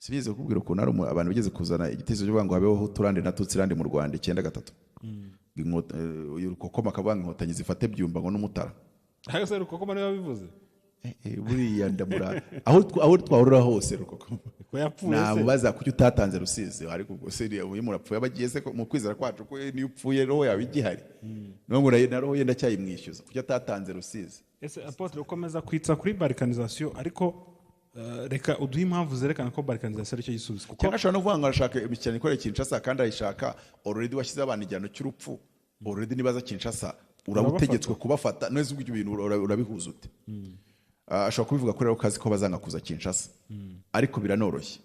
sibize kubwira ukuntu ari abantu bigeze kuzana igitekerezo cyo ngo habeho turande na Tutsi rande mu Rwanda 93 urukokoma kabanga inkotanyi zifate byumba ngo n'umutara aho se urukokoma niyo bivuze buriya ndamura aho twahurira hose rukokoma ko yapfuye se namubaza kuki utatanze Rusizi ariko ubwo seriya uyu murapfuye abagiye se mu kwizera kwacu ko niyo upfuye roho yawe igihari no ngo na roho yenda cyayimwishyuza kuki atatanze Rusizi. Ese apotre ukomeza kwitsa kuri balkanisation ariko reka uduhe impamvu zerekana ko balkanisation aricyo gisubizo kuko ashobora no kuvuga ngo arashaka imikino ikorera Kinshasa kandi ayishaka already washyize abantu igihano cy'urupfu already nibaza Kinshasa urabutegetswe kubafata neza ubwo ibintu urabihuza ute ashobora kubivuga kuri rero kazi ko bazanga kuza Kinshasa ariko biranoroshye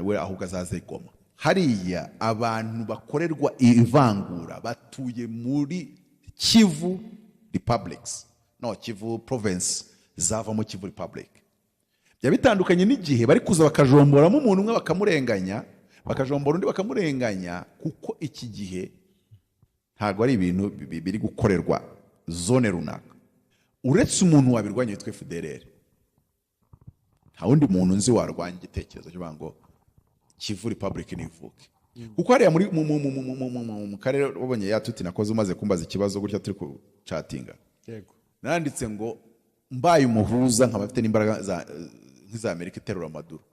we ahubwo azaze Goma hariya abantu bakorerwa ivangura batuye muri Kivu Republics no Kivu province zava mu Kivu Republic bitandukanye n'igihe bari kuza bakajomboramo umuntu umwe bakamurenganya bakajombora undi bakamurenganya kuko iki gihe ntabwo ari ibintu biri gukorerwa zone runaka uretse umuntu wabirwanya witwa FDLR nta wundi muntu nzi warwanya igitekerezo cyo ngo Kivu Republic nivuke kuko hariya muri mu karere wabonye ya Tutsi nakoze umaze kumbaza ikibazo gutya turi ku chattinga yego nanditse ngo mbaye umuhuza nk'abafite n'imbaraga nk'iza Amerika iterura Maduro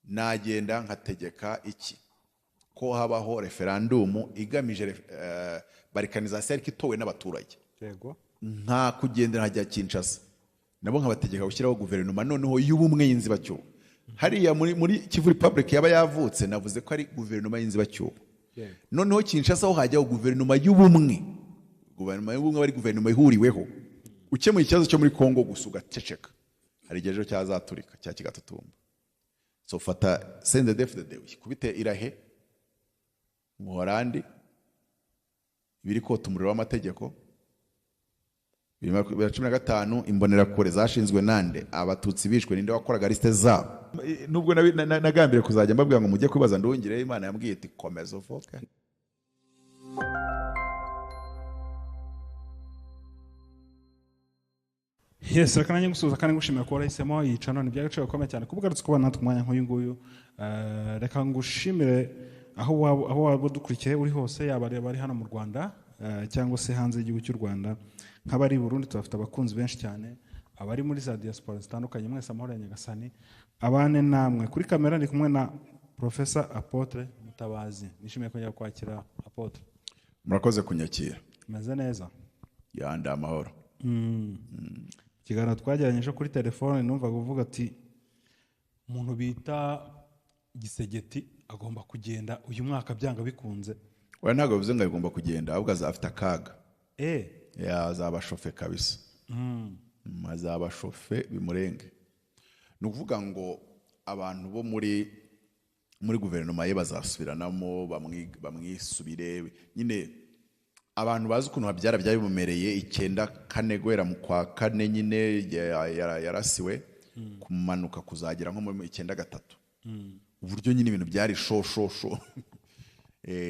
nagenda nkategeka iki ko habaho referendum igamije balkanisation itowe n'abaturage yego nta kugendera hajya Kinshasa nabo nkabategeka gushyiraho guverinoma noneho y'ubumwe y'inzibacyuho hariya muri Kivu Republic yaba yavutse navuze ko ari guverinoma y'inzibacyuho noneho Kinshasa ho hajyaho guverinoma y'ubumwe bari guverinoma ihuriweho ukemuye ikibazo cyo muri Kongo gusa ugaceceka hari igihe ejo cyazaturika cya kigatutumba so fata CNDD-FDD kubite irahe mu Holandi biri kota umuriro w'amategeko 2015 imbonerakure zashinzwe nande abatutsi bishwe ninde wakoraga liste zabo nubwo nagambire kuzajya mbabwira ngo mujye kwibaza ndongere Imana yambwiye iti komeza uvuke. Yes, reka nanjye gusuza kandi ngushimira ko warahisemo iyi channel by'agaciro gakomeye cyane kubugarutse kubana natwe umwanya nk'uyu nguyu reka ngushimire aho waba dukurikiye uri hose yaba bari hano mu Rwanda cyangwa se hanze y'igihugu cy'u Rwanda nk'abari Burundi tubafite abakunzi benshi cyane abari muri za diaspora zitandukanye mwese amahoro ya Nyagasani abane namwe kuri kamera ndi kumwe na Professor Apotre Mutabazi nishimiye ko kwakira Apotre murakoze kunyakira meze neza yanda amahoro kiganiro twajyanye kuri telefone numva kuvuga ati umuntu bita Gisegeti agomba kugenda uyu mwaka byanga bikunze we ntago bivuze ngo agomba kugenda ahubwo azafite akaga azabashofe kabisa azabashofe bimurenge ni ukuvuga ngo abantu bo muri guverinoma ye bazasubiranamo bamwisubire nyine abantu bazi ukuntu habyara byabimumereye 9 guhera mu kwa 4 nyine yarasiwe kumanuka kuzagira nko muri 9 uburyo nyine ibintu byari shosho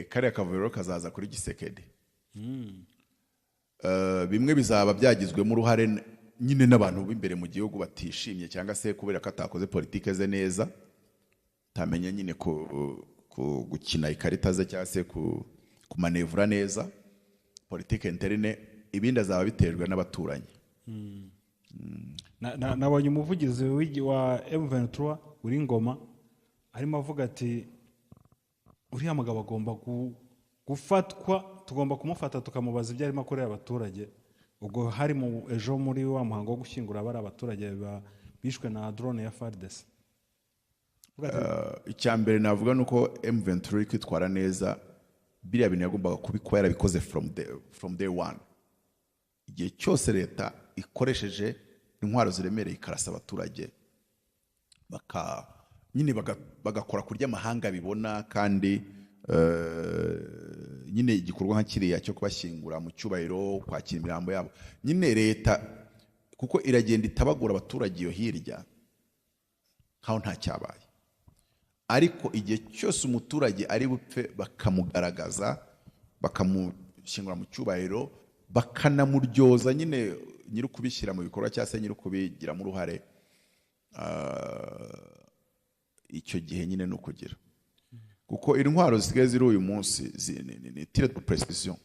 kare akavuriro kazaza kuri Gisekedi bimwe bizaba byagizwemo uruhare nyine n'abantu b'imbere mu gihugu batishimye cyangwa se kubera ko atakoze politike ze neza tamenya nyine gukina ikarita ze cyangwa se kumanevura neza politike interne ibindi azaba biterwa n'abaturanyi nabonye umuvugizi wa MA23 uri Ngoma arimo avuga ati uriya mugabo agomba gufatwa tugomba kumufata tukamubaza ibyo arimo akorera abaturage ubwo hari mu ejo muri wa muhango wo gushyingura abari abaturage bishwe na drone ya FARDC icyambere navuga nuko MA23 kwitwara neza biriya bintu yagombaga kubikora yarabikoze from day one igihe cyose leta ikoresheje intwaro ziremereye ikarasa abaturage nyine bagakora kurya amahanga bibona kandi nyine igikorwa nka kiriya cyo kubashyingura mu cyubahiro kwakira imirambo yabo nyine leta kuko iragenda itabagura abaturage iyo hirya nkaho nta cyabaye ariko igihe cyose umuturage ari bupfe bakamugaragaza bakamushyingura mu cyubahiro bakanamuryoza nyine nyiri kubishyira mu bikorwa cyangwa se nyiri kubigiramo uruhare icyo gihe nyine no kugira kuko intwaro zisigaye ziri uyu munsi ni tire de prescription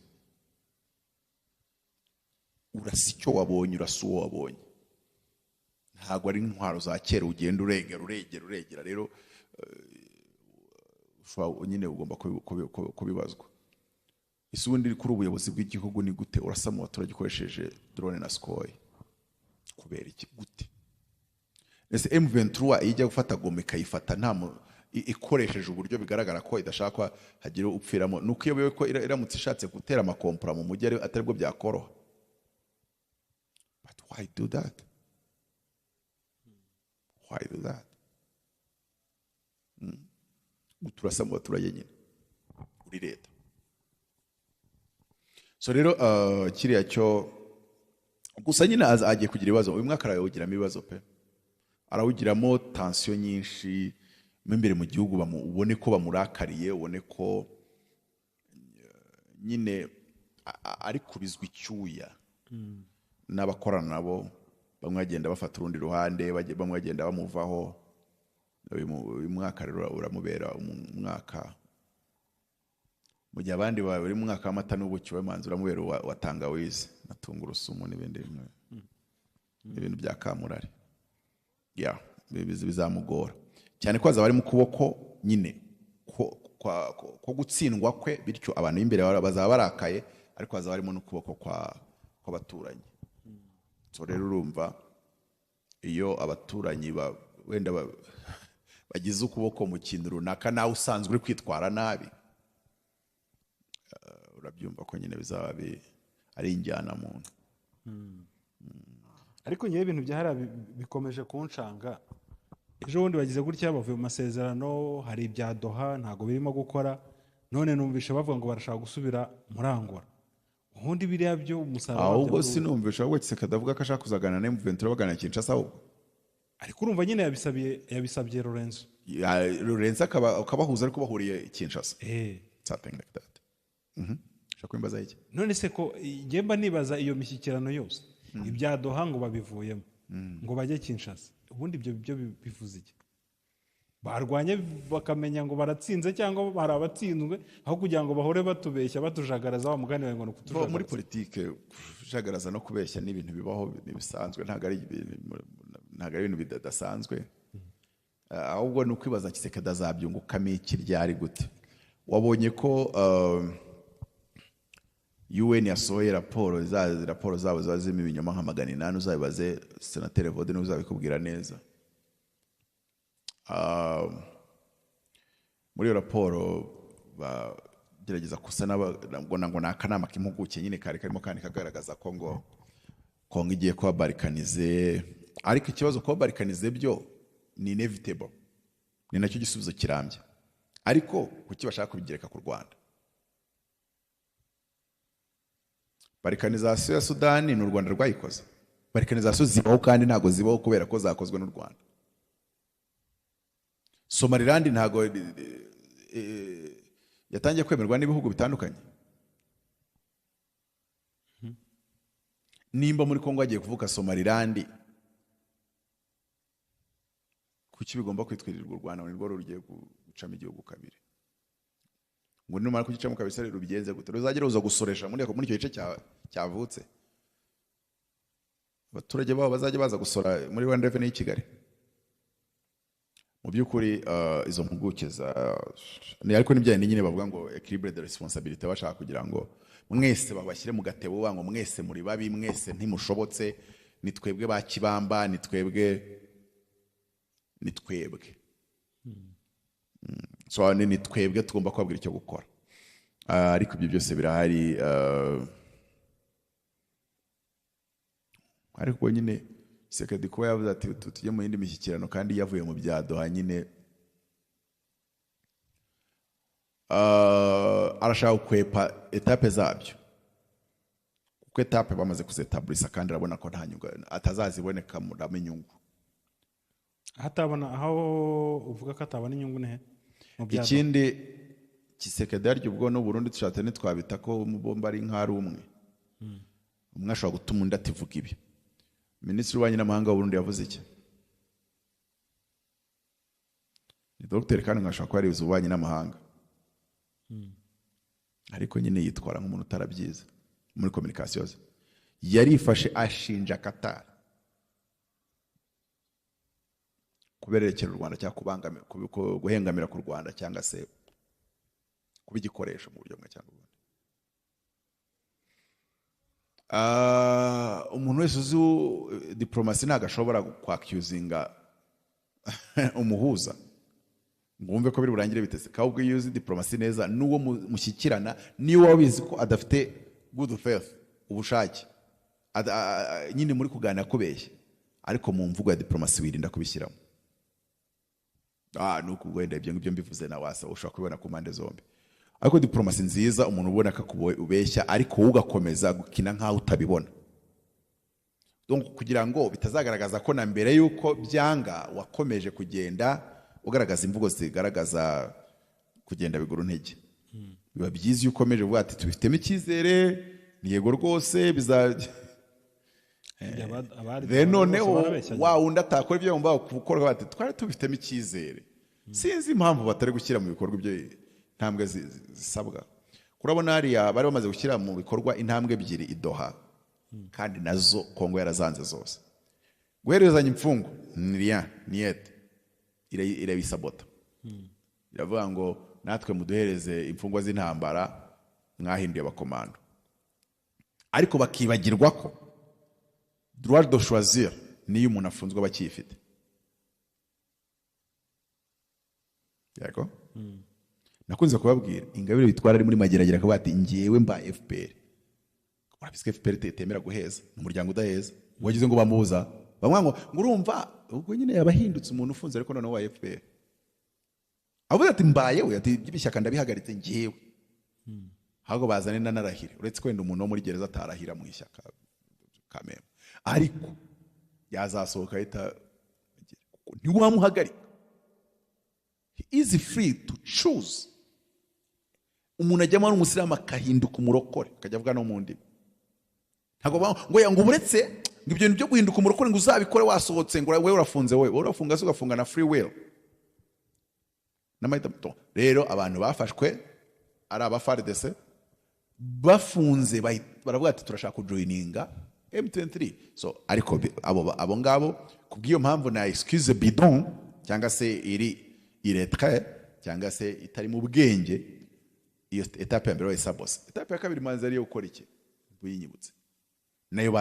urasa icyo wabonye urasa uwo wabonye ntabwo ari intwaro za kera ugenda uregera rero nyine ugomba kubibazwa isi ubundi kuri ubuyobozi bw'igihugu ni gute urasa mu baturage ukoresheje drone na skoy kubera iki gute ese M23 ijya gufata Goma ikayifata nta ikoresheje uburyo bigaragara ko idashaka hagira upfiramo nuko iyo ko iramutse ishatse gutera amakompra mu mujyi atari bwo byakoroha but why do that turasa mu baturage nyine uri leta so rero kiriya cyo gusa nyine agiye kugira ibibazo uyu mwaka arawugiramo ibibazo pe arawugiramo tension nyinshi imbere mu gihugu ubone ko bamurakariye ubone ko nyine ari kubizwa icyuya n'abakorana nabo bamwe bagenda bafata urundi ruhande bamwe bagenda bamuvaho uyu mwaka rero uramubera umwaka mu gihe abandi bari mu mwaka w'amata n'ubuki bamanza uramubera wa tangawizi na tungurusumu n'ibindi ibintu bya kamurari bizamugora cyane ko azaba ari mu kuboko nyine ko gutsindwa kwe bityo abantu b'imbere bazaba barakaye ariko hazaba harimo n'ukuboko kw'abaturanyi so rero urumva iyo abaturanyi wenda bagize ukuboko mu kintu runaka nawe usanzwe uri kwitwara nabi urabyumva ko nyine bizaba ari injyana muntu ariko nyewe ibintu byahara bikomeje kunshanga ejo bundi bagize gutya bavuye mu masezerano hari ibya Doha ntago birimo gukora none numvisha bavuga ngo barashaka gusubira muri Angola ubundi biriya byo umusaruro ahubwo sinumvisha ahubwo Kisekadavuga ko ashaka kuzagana na M23 bagana Kinshasa ahubwo ariko urumva nyine yabisabye Lorenzo akabahuza ariko bahuriye Kinshasa something like that shaka imbaza iki none se ko ngemba nibaza iyo mishyikirano yose ibya Doha ngo babivuyemo ngo bajye Kinshasa ubundi ibyo bivuze iki barwanye bakamenya ngo baratsinze cyangwa hari abatsinzwe aho kugira ngo bahore batubeshya batujagaraza wa mugani wawe ngo kutujagaraza muri politike kujagaraza no kubeshya ni ibintu bibaho bisanzwe ntago ari ibintu bidasanzwe ahubwo ni ukwibaza Kisekedi azabyungukamo iki ryari gute wabonye ko UN yasohoye raporo zabo zazimo ibinyoma nka 800 uzabibaze senateri Vode n'uzabikubwira neza muri iyo raporo bagerageza kusa ngo n'akanama k'impuguke nyine karimo kandi kagaragaza ko ngo Kongo igiye kuba barikanize ariko ikibazo kuba barikanize byo ni inevitable ni nacyo gisubizo kirambye ariko kuki bashaka kubigereka ku Rwanda barikanizasiyo ya Sudani n'u Rwanda rwayikoze barikanizasiyo zibaho kandi ntago zibaho kubera ko zakozwe n'u Rwanda Somaliland ntago yatangiye kwemerwa n'ibihugu bitandukanye nimba muri Kongo hagiye kuvuka Somaliland kuki bigomba kwitwirirwa u Rwanda ngo rugiye gucamo igihugu kabiri ngo numara kugicamo kabisa rero bigenze gute ruzagera uza gusoresha muri icyo gice cyavutse abaturage babo bazajya baza gusora muri Rwanda Revenue y'Kigali mu byukuri izo mpuguke ni ariko n'ibyane nyine bavuga ngo equilibre de responsabilité bashaka kugira ngo mwese babashyire mu gatebo wango mwese muri babi mwese ntimushobotse ni twebwe ba Kibamba ni twebwe so ni twebwe tugomba kubabwira icyo gukora ariko ibyo byose birahari ariko nyine Kisekedi kuba yavuze ati tujye mu yindi mishyikirano kandi yavuye mu bya Doha nyine arashaka kwepa etape zabyo kuko etape bamaze kuzetablisa kandi arabona ko nta nyungu atazaziboneka muri inyungu hatabona aho uvuga ko atabona inyungu nehe ikindi Kisekedi aryo ubwo no Burundi tushatse nitwabita ko bomba ari nk'ari umwe ashobora gutuma undi ativuga ibi Minisitiri w'Ububanyi n'Amahanga w'u Burundi yavuze iki dogiteri kandi nkashobora kuba yarize ububanyi n'amahanga ariko nyine yitwara nk'umuntu utarabyize muri communication ze yarifashe ashinja Qatar kubererekera u Rwanda cyangwa kubangamira guhengamira ku Rwanda cyangwa se kuba igikoresho mu buryo bumwe cyangwa ubundi. Umuntu wese uzi diplomasi ntabwo ashobora kwakuzinga umuhuza ngo wumve ko biri burangire bitese. Ahubwo iyo uzi diplomasi neza n'uwo mushyikirana niyo wabizi ko adafite good faith ubushake nyine muri kuganira kubeshya ariko mu mvugo ya diplomasi wirinda kubishyiramo. Nuko wenda ibyo ngibyo mbivuze na wasa ushobora kubibona ku mpande zombi. Ariko diplomasi nziza umuntu ubona ko ubeshya ariko ugakomeza gukina nkaho utabibona. Donc kugira ngo bitazagaragaza ko na mbere yuko byanga wakomeje kugenda ugaragaza imvugo zigaragaza kugenda biguru ntege. Biba byiza iyo ukomeje uvuga ati tubifitemo icyizere ni yego rwose noneho wa wundi atakora ibyo yumva gukora bati twari tubifitemo icyizere. Sinzi impamvu batari gushyira mu bikorwa ibyo intambwe zisabwa. Kurabona hariya bari bamaze gushyira mu bikorwa intambwe ebyiri i Doha kandi nazo Kongo yarazanze zose. Guherezanya imfungo niyete irabisabota. Iravuga ngo natwe muduhereze imfungwa z'intambara mwahinduye abakomando. Ariko bakibagirwa ko droit de choisir niyo umuntu afunzwe bakifite. Yego? Nakunze kubabwira Ingabire bitwara ari muri mageragere akavuga ati ngiyewe mba FPR. Urabiswe FPR temera guheza umuryango udaheza. Wagize ngo bamubuza bamwe ngo urumva ubwo nyine yabahindutse umuntu ufunze ariko noneho wa FPR. Avuga ati mbaye we ati by'ibishyaka ndabihagaritse ngiyewe. Hago bazane nanarahire uretse kwenda umuntu wo muri gereza atarahira mu ishyaka kameme. Ariko yazasohoka ahita ntiwamuhagarika. He is free to choose. Umuntu ajyamo ari umusiramu akahinduka umurokore akajya avuga no mu ndimi. Ntago ngo yangu buretse ngo ibyo byo guhinduka umurokore ngo uzabikore wasohotse ngo wewe urafunze wewe urafunga se ugafunga na free will. Namahitamo rero abantu bafashwe ari abafardese bafunze baravuga ati turashaka kujoininga MA23. So ariko abo ngabo kubwiyo mpamvu na excuse bidon cyangwa se iri iretre cyangwa se itari mu bwenge. Iyo etape ya mbere wayisabose. Etape ya kabiri manzi ari yo gukora iki buyinyibutse nayo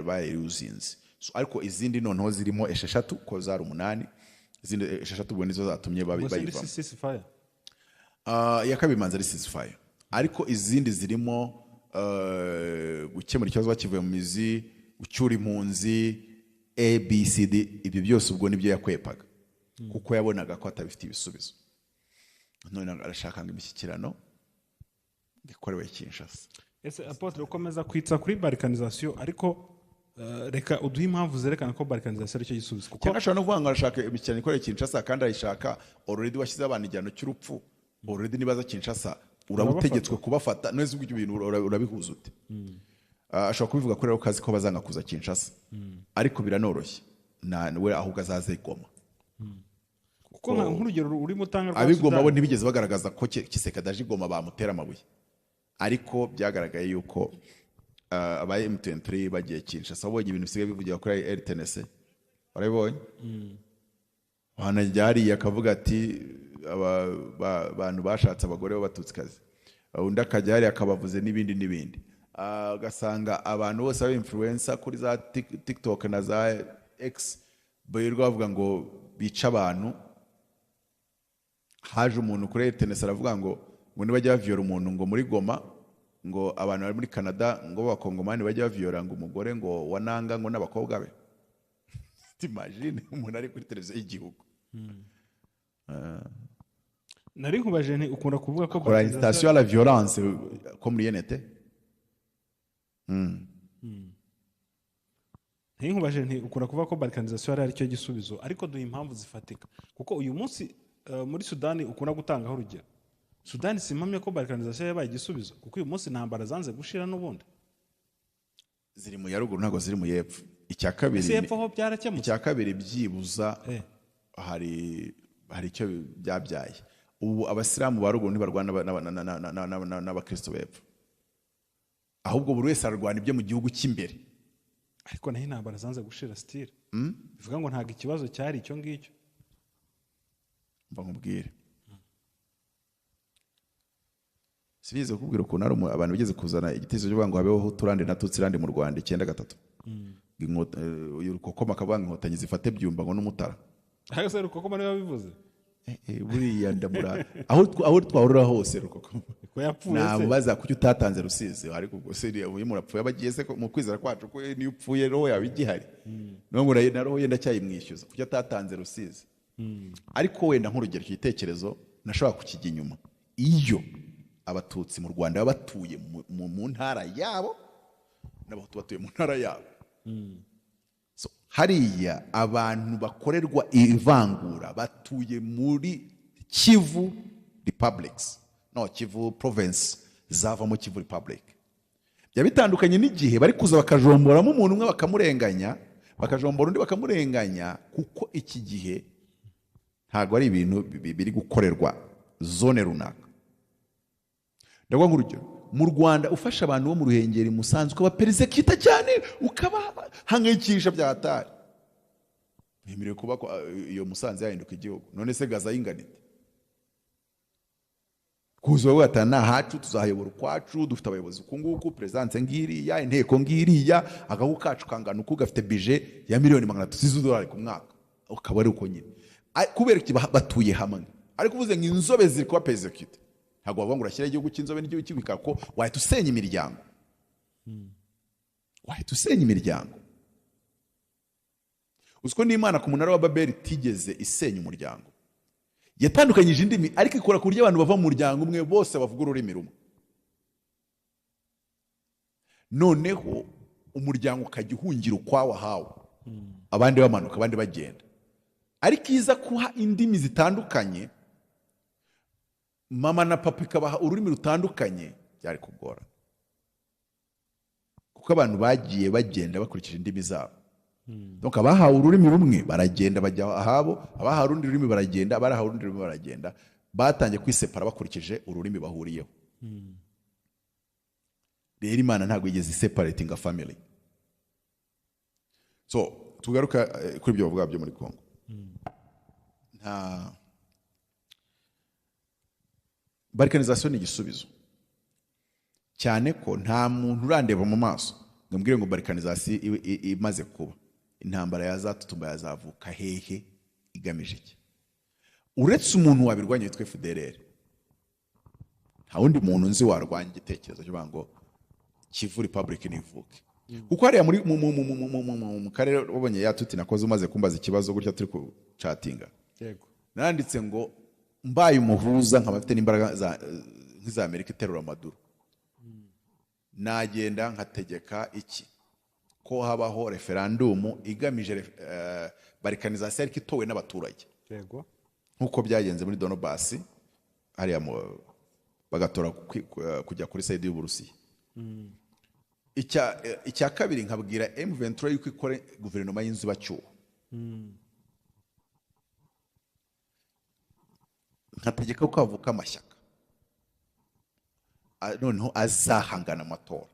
bayuzinze. So ariko izindi noneho zirimo esheshatu ko zari 8 izindi esheshatu ubwo nizo zatumye bayivamo. Ya kabiri manzi ari ceasefire ariko izindi zirimo gukemura ikibazo bakivuye mu mizi ucyura impunzi ABCD. Ibyo byose ubwo nibyo yakwepaga kuko yabonaga ko atabifite ibisubizo. None arashaka ngo imishyikirano gikorewe Kinshasa. Ese apotre ukomeza kwitsa kuri balkanisation ariko reka uduhe impamvu zerekana ko balkanisation ari cyo gisubizo kuko ashaka no kuvuga ngo arashaka imishyikirano ikoreye Kinshasa kandi ayishaka already washyize abantu igihano cy'urupfu already nibaza Kinshasa urabutegetswe kubafata neza ubwo ibintu urabihuza ute. Ashobora kubivuga ko rero kazi ko bazanga kuza Kinshasa ariko biranoroshye we ahubwo azaze Goma kuko nk'urugero uri mutanga rwa abigoma bo ntibigeze bagaragaza ko Kisekadaje Goma bamutera amabuye ariko byagaragaye yuko aba MA23 bagiye Kinshasa abonye ibintu bisigaye bivugira kuri RTNC barabonye wanajyari yakavuga ati abantu bashatse abagore b'abatutsikazi undi akajyari akabavuze n'ibindi ugasanga abantu bose aba influencer kuri za TikTok na za X bayirwa bavuga ngo bica abantu. Haje umuntu kuri RTNC aravuga ngo nibajya bavyora umuntu ngo muri Goma ngo abantu bari muri Canada ngo bakongomani bajya bavyora ngo umugore ngo wananga ngo n'abakobwa be. Imagine umuntu ari kuri televiziyo y'Igihugu. Nari nkubaje nti ukunda kuvuga ko la incitation à la violence comme rien n'était. Nkubaje nti ukunda kuvuga ko balkanisation ari cyo gisubizo ariko duhe impamvu zifatika kuko uyu munsi muri Sudani ukunda gutangaho urugero. Sudani simpamye ko balkanisation yabaye igisubizo kuko uyu munsi ntambara zanze gushira n'ubundi ziri mu yaruguru ntago ziri mu yepfo. Icya kabiri ho byarakemutse. Icya kabiri byibuza hari hari icyo byabyaye. Ubu abasilamu ba ruguru ntibarwana n'abakristo b'epfo, ahubwo buri wese ararwana ibyo mu gihugu cy'imbere. ariko naho intambara zanze gushira style bivuga ngo ntago ikibazo cyari icyo ngicyo. mba nkubwire sibize kubwira ukuntu ari abantu bigeze kuzana igitekerezo cyo ngo habeho turande na Tutsi rande mu Rwanda 93 urukokoma kabanga inkotanyi zifate byumba ngo n'umutara. Aho se rukokoma niba bivuze buriya ndamura aho twahurira hose rukokoma ko yapfuye se namubaza kuki utatanze Rusizi, ariko ubwo se uyu murapfuye abagiye se mu kwizera kwacu ko niyo upfuye roho yawe igihari no ngo na roho yenda cyayimwishyuza kuki atatanze Rusizi. Ariko wenda nk'urugero cyitekerezo nashobora kukijya inyuma, iyo abatutsi mu Rwanda batuye mu ntara yabo n'abahutu batuye mu ntara yabo, so hariya abantu bakorerwa ivangura batuye muri Kivu republics, no Kivu province zavamo Kivu republic. Bya bitandukanye n'igihe bari kuza bakajomboramo umuntu umwe bakamurenganya, bakajombora undi bakamurenganya, kuko iki gihe ntago ari ibintu biri gukorerwa zone runaka. Ndagwa nk'urugero mu Rwanda ufasha abantu bo mu Ruhengeri Musanze ukaba perezekita cyane ukabahangayikisha bya hatari, ntimire kuba iyo Musanze yahinduka igihugu. None se Gaza y'inganite kuzo watana hacu tuzahayobora ukwacu, dufite abayobozi ukunguku, presidence ngiriya, inteko ngiriya, agahu kacu kangana uko gafite budget ya $300,000 ku mwaka, ukaba ari uko nyine kubera iki batuye hamwe. Ariko uvuze ngo inzobe ziri kuba perezekita, ntabwo bavuga ngo urashyira igihugu cy'inzobe n'igihugu cy'ibika ko wahita usenya imiryango, wahita usenya imiryango. Uziko n'Imana ku munara wa Babeli tigeze isenya umuryango, yatandukanyije indimi ariko ikora ku buryo abantu bava mu muryango umwe bose bavuga ururimi rumwe. Noneho umuryango ukajya uhungira ukwawo hawo, abandi bamanuka abandi bagenda. Ariko iza kuha indimi zitandukanye, mama na papa ikabaha ururimi rutandukanye, byari kugora kuko abantu bagiye bagenda bakurikije indimi zabo. Donc abahawe ururimi rumwe baragenda bajya ahabo, abahawe urundi rurimi baragenda, abarahawe urundi rurimi baragenda, batangiye kwisepara bakurikije ururimi bahuriyeho. Rero Imana ntabwo yigeze iseparating a family. So tugaruka kuri ibyo bavuga byo muri Kongo. Nta balkanization ni igisubizo cyane ko nta muntu urandeba mu maso ngambwire ngo balkanization imaze kuba intambara yazatutumba yazavuka hehe igamije iki, uretse umuntu wabirwanya yitwe FDLR. Nta wundi muntu nzi warwanya igitekerezo cyo bango Kivu Republic nivuke, kuko hariya muri mu karere ubonye ya Tutsi nakoze umaze kumbaza ikibazo gutya turi ku chatinga. Yego nanditse ngo mbaye umuhuza nk'abafite n'imbaraga nk'iza Amerika iterura Maduro, nagenda nkategeka iki ko habaho referendum igamije balkanization ariko itowe n'abaturage. Yego nkuko byagenze muri Donbass hariya bagatora kujya kuri side y'Uburusiya. Icya kabiri nkabwira M23 yuko ikore guverinoma y'inzibacyuho, nkategeka ko havuka amashyaka noneho azahangana amatora,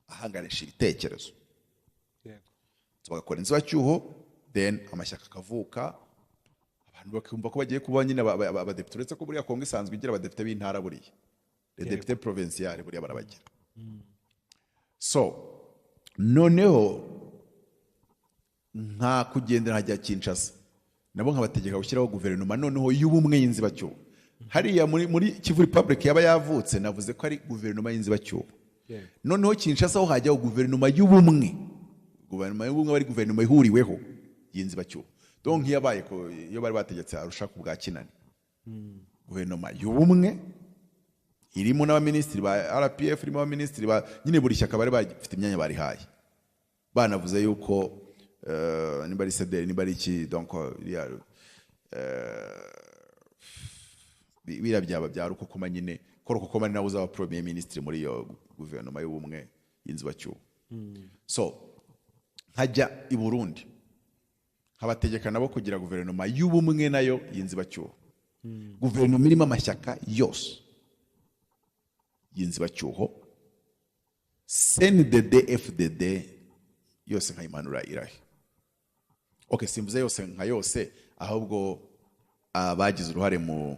ahanganisha ibitekerezo, bagakora inzibacyuho, then amashyaka akavuka, abantu bakumva ko bagiye kuba nyine abadepite. Uretse ko buriya Kongo isanzwe igira abadepite b'intara, buriya depite provincial buriya barabagira. So noneho nta kugendera hajya Kinshasa, nabo nkabategeka gushyiraho guverinoma noneho y'ubumwe y'inzibacyuho. Hariya muri Kivu Republic yaba yavutse navuze ko ari guverinoma y'inzibacyuho. Noneho Kinshasa ho hajyaho guverinoma y'ubumwe, guverinoma y'ubumwe bari guverinoma ihuriweho y'inzibacyuho. Donc yabaye ko iyo bari bategetse arusha ku bwa kinani, guverinoma y'ubumwe irimo n'abaministri ba RPF, irimo abaministri ba nyine buri shyaka bari bafite imyanya bari haye, banavuze yuko niba ari CDR niba ari iki, donc bira byaba bya rukokoma nyine ko rukokoma nawe uzaba premier ministre muri yo guverinoma y'ubumwe y'inzibacyuho. So nkajya i Burundi habategeka nabo kugira guverinoma y'ubumwe nayo y'inzibacyuho. Guverinoma irimo amashyaka yose y'inzibacyuho, CNDD FDD yose nkayimanura irahe. Okay, simvuze yose nka yose, ahubwo bagize uruhare mu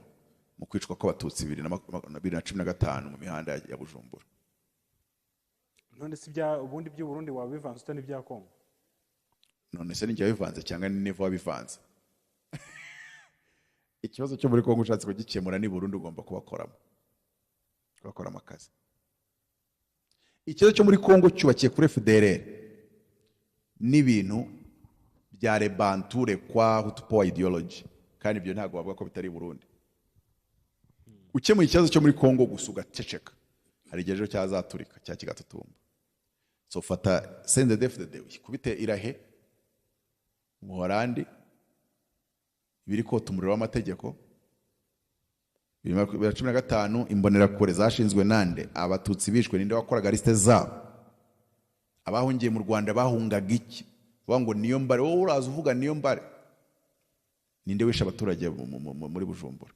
kwicwa kw'abatutsi 2015 mu mihanda ya Bujumbura. None si bya ubundi by'u Burundi wabivanze utani bya Kongo? None se ninjye wabivanze cyangwa ni Nevo wabivanze? Ikibazo cyo muri Kongo ushatse kugikemura ni Burundi ugomba kubakoramo akazi. Ikibazo cyo muri Kongo cyubakiye kuri FDLR n'ibintu bya rebanture kwa hutupo ideology, kandi ibyo ntago bavuga ko bitari Burundi. Ukemuye ikibazo cyo muri Kongo gusuga ceceka, hari igihe cyazaturika cya kigatutumba. So fata CNDD-FDD kubite irahe mu Holandi, biri ko tumuriro w'amategeko 2015 imbonera kure zashinzwe nande, abatutsi bishwe ninde wakoraga liste zabo, abahungiye mu Rwanda bahungaga iki, ngo niyo mbare, wowe uraza uvuga niyo mbare, ninde wisha abaturage muri Bujumbura?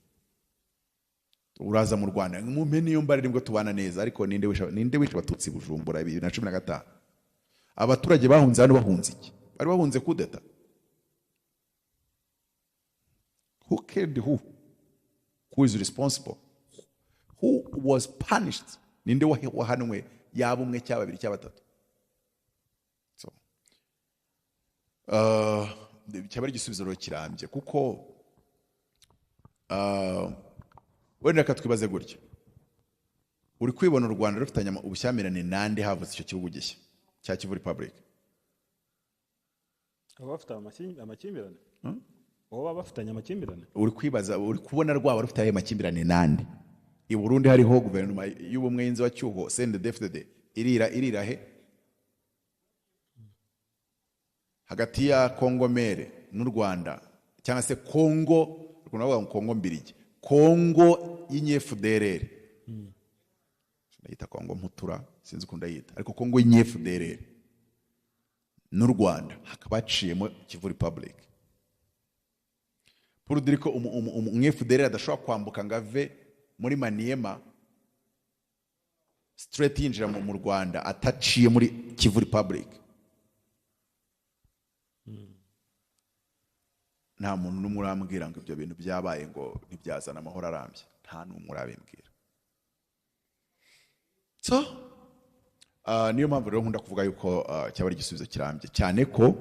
Uraza mu Rwanda mumpe niyo mbare nibwo tubana neza, ariko ninde wisha abatutsi Bujumbura 2015? Abaturage bahunze hano bahunze iki? Bari bahunze kudeta? Who killed who? Who is responsible? Who was punished? Ninde wahanwe, yaba umwe cyaba babiri cyaba batatu? So cyaba igisubizo kirambye, kuko wenda katwibaze gutya, uri kwibona u Rwanda rufitanye ubushyamirane nande havutse icyo kihugu gishya cya Kivu Republic? Abafite amakimbirane? Oba bafitanye amakimbirane? Uri kwibaza, uri kubona rwaba rufite ayo makimbirane nande? I Burundi hariho guverinoma y'ubumwe y'inzibacyuho CNDD-FDD irira he? Hagati ya Kongo mere n'u Rwanda, cyangwa se Kongo, kunavuga ngo Kongo mbirigi, Kongo y'inye-FDLR, ndayita Kongo mputura sinzi ukunda yita, ariko Kongo y'inye-FDLR n'u Rwanda hakabaciyemo Kivu Republic. Pour dire ko umu-FDLR adashobora kwambuka ngave muri Maniema straight yinjira mu Rwanda ataciye muri Kivu Republic. Nta muntu n'umwe urambwira ngo ibyo bintu byabaye ngo ntibyazana amahoro arambye, nta n'umwe urabimbwira. So niyo mpamvu rero nkunda kuvuga yuko cyaba ari igisubizo kirambye cyane ko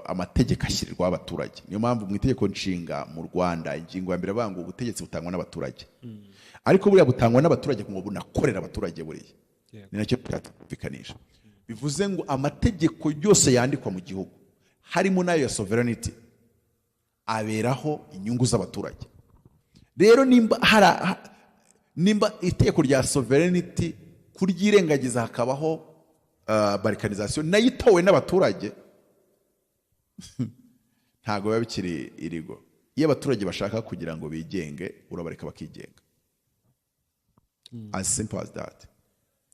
amategeko ashyirirwa abaturage. Niyo mpamvu mu itegeko nshinga mu Rwanda ingingo ya mbere banga ubutegetsi butangwa n'abaturage, ariko buriya butangwa n'abaturage ngo bunakorera abaturage buriya, ni nacyo twumvikanisha. Bivuze ngo amategeko yose yandikwa mu gihugu harimo nayo ya sovereignty aberaho inyungu z'abaturage. Rero nimba itegeko rya sovereignty kuryirengagiza hakabaho balkanization nayo itowe n'abaturage, ntago biba bikiri irigo. Iyo abaturage bashaka kugira ngo bigenge, urabareka bakigenga, as simple as that.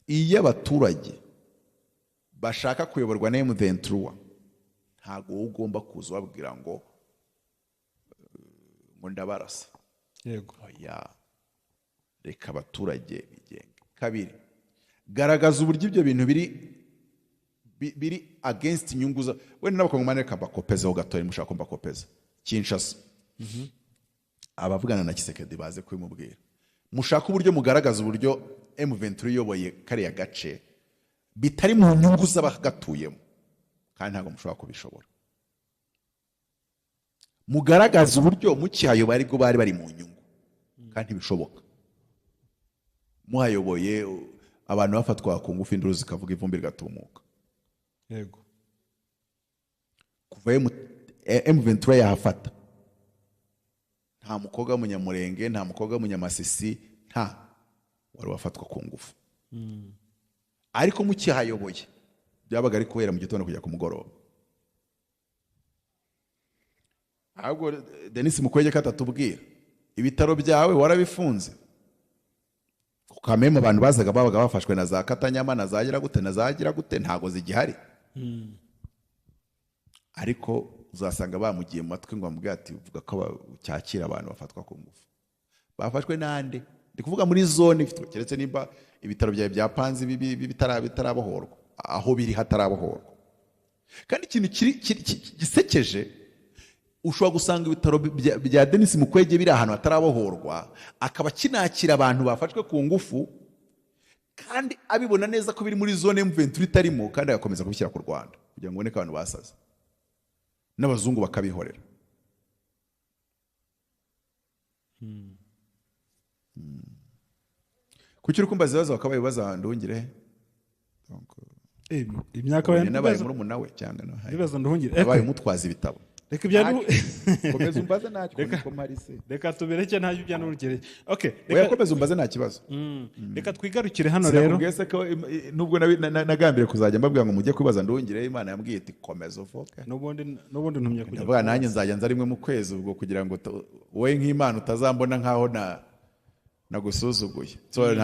Iyo abaturage bashaka kuyoborwa na MA23, ntago ugomba kuza babwira ngo ndabarasa. Yego. Oya, reka abaturage bigenge. Kabiri, garagaza uburyo ibyo bintu biri against inyungu za wenda n'abakongomani reka bakopezeho gatoya, mushaka mbakopeza Kinshasa. Abavugana na Kisekedi baze kwimubwira, mushaka uburyo mugaragaza uburyo M23 yoboye kariya gace bitari mu nyungu z'abagatuyemo, kandi ntabwo mushobora kubishobora. Mugaragaza uburyo mukihayoboye ariko bari mu nyungu, kandi bishoboka. Muhayoboye abantu bafatwa ku ngufu, induru zikavuga, ivumbi rigatumuka. Yego. Kuva M23 yahafata, nta mukobwa w'umunyamurenge, nta mukobwa w'umunyamasisi, nta wari wafatwa ku ngufu. Ariko mukihayoboye byabaga ari kubera mu gitondo kujya ku mugoroba. Ahubwo Denis Mukwege katatubwira ibitaro byawe warabifunze, kukamema abantu babaga bafashwe na za Katanyama na zagira gute ntago zigihari. Ariko uzasanga bamugiye mu matwi ngo bamubwire ati uvuga ko cyakira abantu bafatwa ku ngufu. Bafashwe nande? Ndi kuvuga muri zone ifite, keretse nimba ibitaro byawe bya Panzi bitarabohorwa, aho biri hatarabohorwa. Kandi ikintu gisekeje, ushobora gusanga ibitaro bya Denis Mukwege biri ahantu hatarabohorwa, akaba kinakira abantu bafashwe ku ngufu, kandi abibona neza ko biri muri zone M23 itarimo, kandi agakomeza kubishyira ku Rwanda kugira ngo boneke abantu basaze n'abazungu bakabihorera. Kuki uri kumbaza ibibazo bakabaye baza Nduhungire? Imyaka yawe nabaye muri umunawe cyangwa no hayi. Ibibazo Nduhungire. Abaye umutwaza ibitabo. Reka ibya komeza umbaze ntacyo ko marise. Reka tubereke ntacyo ibya Nduhungire. Okay, reka komeza umbaze nta kibazo. Reka twigarukire hano rero. Sinakubwiye ko nubwo nagambire kuzajya mbabwira ngo mujye kwibaza Nduhungire, Imana yambwiye iti komeza uvuke. Nubundi ntumye kujya. Ndavuga nanjye nzajya nza rimwe mu kwezi ubwo kugira ngo wowe nk'Imana utazambona nkaho nagusuzuguye. So